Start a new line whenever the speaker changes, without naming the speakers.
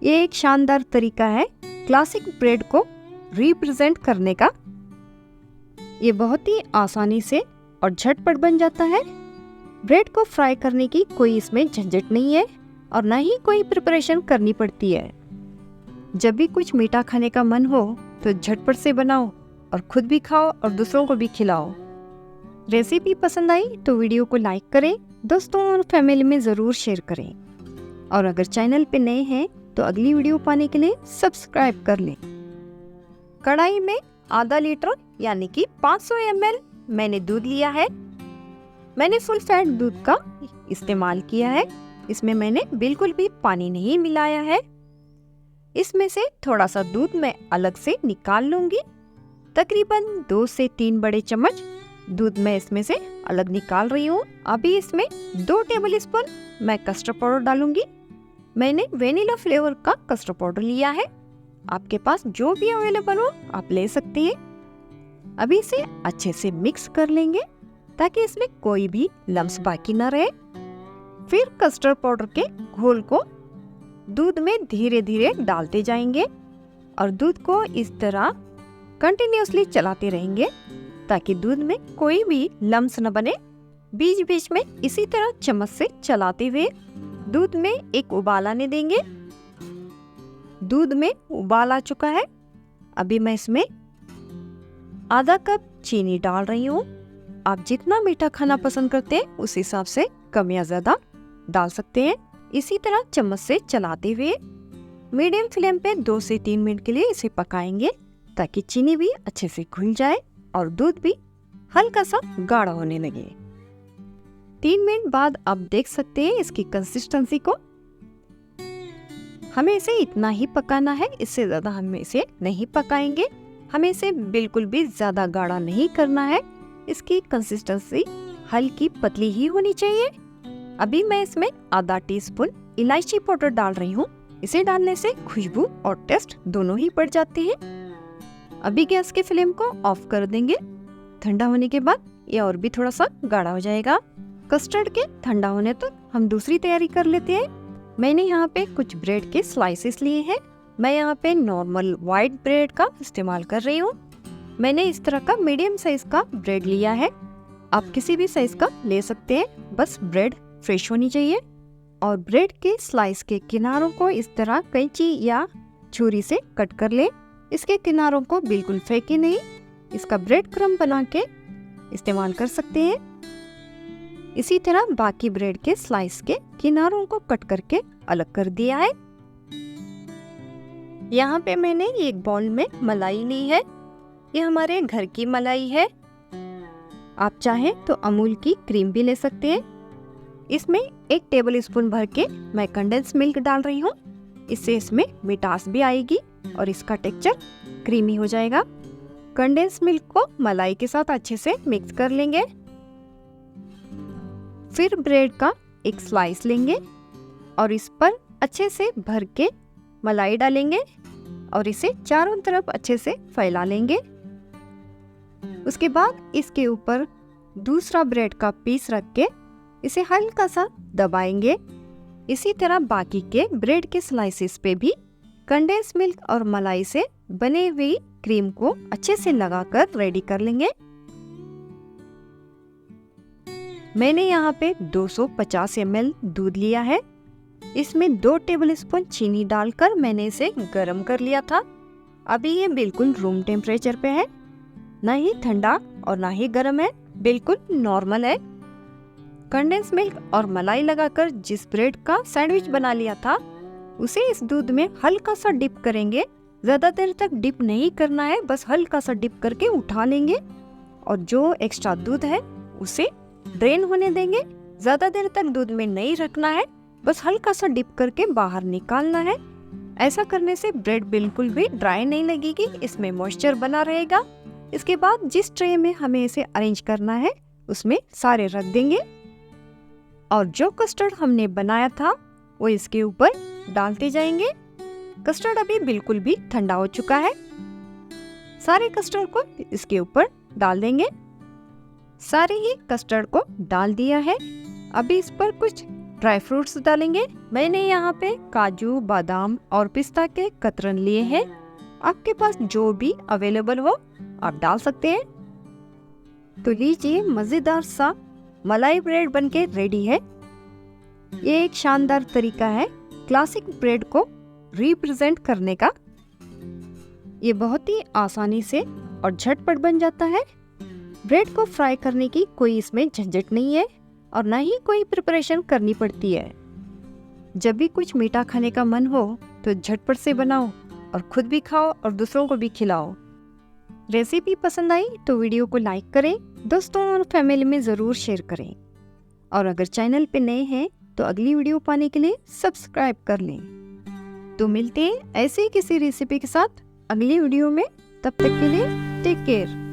ये एक शानदार तरीका है क्लासिक ब्रेड को रिप्रेजेंट करने का। ये बहुत ही आसानी से और झटपट बन जाता है। ब्रेड को फ्राई करने की कोई इसमें झंझट नहीं है और ना ही कोई प्रिपरेशन करनी पड़ती है। जब भी कुछ मीठा खाने का मन हो तो झटपट से बनाओ और खुद भी खाओ और दूसरों को भी खिलाओ। रेसिपी पसंद आई तो वीडियो को लाइक करें, दोस्तों और फैमिली में ज़रूर शेयर करें और अगर चैनल पे नए हैं तो अगली वीडियो पाने के लिए सब्सक्राइब कर लें। कढ़ाई में आधा लीटर यानी कि 500 ml मैंने दूध लिया है। मैंने फुल फैट दूध का इस्तेमाल किया है। इसमें मैंने बिल्कुल भी पानी नहीं मिलाया है। इसमें से थोड़ा सा दूध मैं अलग से निकाल लूंगी। तकरीबन 2 से 3 बड़े चम्मच दूध मैं इसमें से अलग निकाल रही हूँ। अभी इसमें 2 टेबल स्पून मैं कस्टर्ड पाउडर डालूंगी। मैंने वेनिला फ्लेवर का कस्टर्ड पाउडर लिया है। आपके पास जो भी अवेलेबल हो आप ले सकते हैं। अभी इसे अच्छे से मिक्स कर लेंगे ताकि इसमें कोई भी लम्स बाकी न रहे। फिर कस्टर्ड पाउडर के घोल को दूध में धीरे धीरे डालते जाएंगे और दूध को इस तरह कंटिन्यूअसली चलाते रहेंगे ताकि दूध में कोई भी लम्स न बने। बीच बीच में इसी तरह चम्मच से चलाते हुए दूध में एक उबाल आने देंगे। दूध में उबाल आ चुका है। अभी मैं इसमें आधा कप चीनी डाल रही हूँ। आप जितना मीठा खाना पसंद करते हैं उस हिसाब से कम या ज्यादा डाल सकते हैं। इसी तरह चम्मच से चलाते हुए मीडियम फ्लेम पे 2 से 3 मिनट के लिए इसे पकाएंगे ताकि चीनी भी अच्छे से घुल जाए और दूध भी हल्का सा गाढ़ा होने लगे। 3 मिनट बाद आप देख सकते हैं इसकी कंसिस्टेंसी को। हमें इसे इतना ही पकाना है, इससे ज्यादा हम इसे नहीं पकाएंगे। हमें इसे बिल्कुल भी ज्यादा गाढ़ा नहीं करना है। इसकी कंसिस्टेंसी हल्की पतली ही होनी चाहिए। अभी मैं इसमें आधा टीस्पून इलायची पाउडर डाल रही हूँ। इसे डालने से खुशबू और टेस्ट दोनों ही बढ़ जाते हैं। अभी गैस के फ्लेम को ऑफ कर देंगे। ठंडा होने के बाद ये और भी थोड़ा सा गाढ़ा हो जाएगा। कस्टर्ड के ठंडा होने तक हम दूसरी तैयारी कर लेते हैं। मैंने यहाँ पे कुछ ब्रेड के स्लाइसेस लिए हैं। मैं यहाँ पे नॉर्मल व्हाइट ब्रेड का इस्तेमाल कर रही हूँ। मैंने इस तरह का मीडियम साइज का ब्रेड लिया है। आप किसी भी साइज का ले सकते हैं, बस ब्रेड फ्रेश होनी चाहिए। और ब्रेड के स्लाइस के किनारों को इस तरह कैंची या छुरी से कट कर ले। इसके किनारों को बिल्कुल फेंके नहीं। इसका ब्रेड क्रम्ब बना के इस्तेमाल कर सकते हैं। इसी तरह बाकी ब्रेड के स्लाइस के किनारों को कट करके अलग कर दिया है। यहाँ पे मैंने एक बाउल में मलाई ली है। ये हमारे घर की मलाई है। आप चाहें तो अमूल की क्रीम भी ले सकते हैं। इसमें 1 टेबल स्पून भर के मैं कंडेंस मिल्क डाल रही हूँ। इससे इसमें मिठास भी आएगी और इसका टेक्सचर क्रीमी हो जाएगा। कंडेंस मिल्क को मलाई के साथ अच्छे से मिक्स कर लेंगे। फिर ब्रेड का एक स्लाइस लेंगे और इस पर अच्छे से भर के मलाई डालेंगे और इसे चारों तरफ अच्छे से फैला लेंगे। उसके बाद इसके ऊपर दूसरा ब्रेड का पीस रख के इसे हल्का सा दबाएंगे। इसी तरह बाकी के ब्रेड के स्लाइसेस पे भी कंडेंस मिल्क और मलाई से बने हुई क्रीम को अच्छे से लगाकर रेडी कर लेंगे। मैंने यहाँ पे 250 ml दूध लिया है। इसमें 2 टेबल स्पून चीनी डालकर मैंने इसे गर्म कर लिया था। अभी ये बिल्कुल रूम टेम्परेचर पे है, ना ही ठंडा और ना ही गर्म है, बिल्कुल नॉर्मल है। कंडेंस मिल्क और मलाई लगाकर जिस ब्रेड का सैंडविच बना लिया था उसे इस दूध में हल्का सा डिप करेंगे। ज्यादा देर तक डिप नहीं करना है, बस हल्का सा डिप करके उठा लेंगे और जो एक्स्ट्रा दूध है उसे ड्रेन होने देंगे। ज्यादा देर तक दूध में नहीं रखना है, बस हल्का सा डिप करके बाहर निकालना है। ऐसा करने से ब्रेड बिल्कुल भी ड्राई नहीं लगेगी, इसमें मॉइस्चर बना रहेगा। इसके बाद जिस ट्रे में हमें इसे अरेंज करना है उसमें सारे रख देंगे और जो कस्टर्ड हमने बनाया था वो इसके ऊपर डालते जाएंगे। कस्टर्ड अभी बिल्कुल भी ठंडा हो चुका है। सारे कस्टर्ड को इसके ऊपर डाल देंगे। सारे ही कस्टर्ड को डाल दिया है। अभी इस पर कुछ ड्राई फ्रूट्स डालेंगे। मैंने यहाँ पे काजू, बादाम और पिस्ता के कतरन लिए हैं। आपके पास जो भी अवेलेबल हो आप डाल सकते हैं। तो लीजिए, मज़ेदार सा मलाई ब्रेड बनके रेडी है। ये एक शानदार तरीका है क्लासिक ब्रेड को रिप्रेजेंट करने का। ये बहुत ही आसानी से और झटपट बन जाता है। ब्रेड को फ्राई करने की कोई इसमें झंझट नहीं है और ना ही कोई प्रिपरेशन करनी पड़ती है। जब भी कुछ मीठा खाने का मन हो तो झटपट से बनाओ और खुद भी खाओ और दूसरों को भी खिलाओ। रेसिपी पसंद आई तो वीडियो को लाइक करें, दोस्तों और फैमिली में ज़रूर शेयर करें। और अगर चैनल पे नए हैं तो अगली वीडियो पाने के लिए सब्सक्राइब कर लें। तो मिलते हैं ऐसे ही किसी रेसिपी के साथ अगली वीडियो में। तब तक के लिए टेक केयर।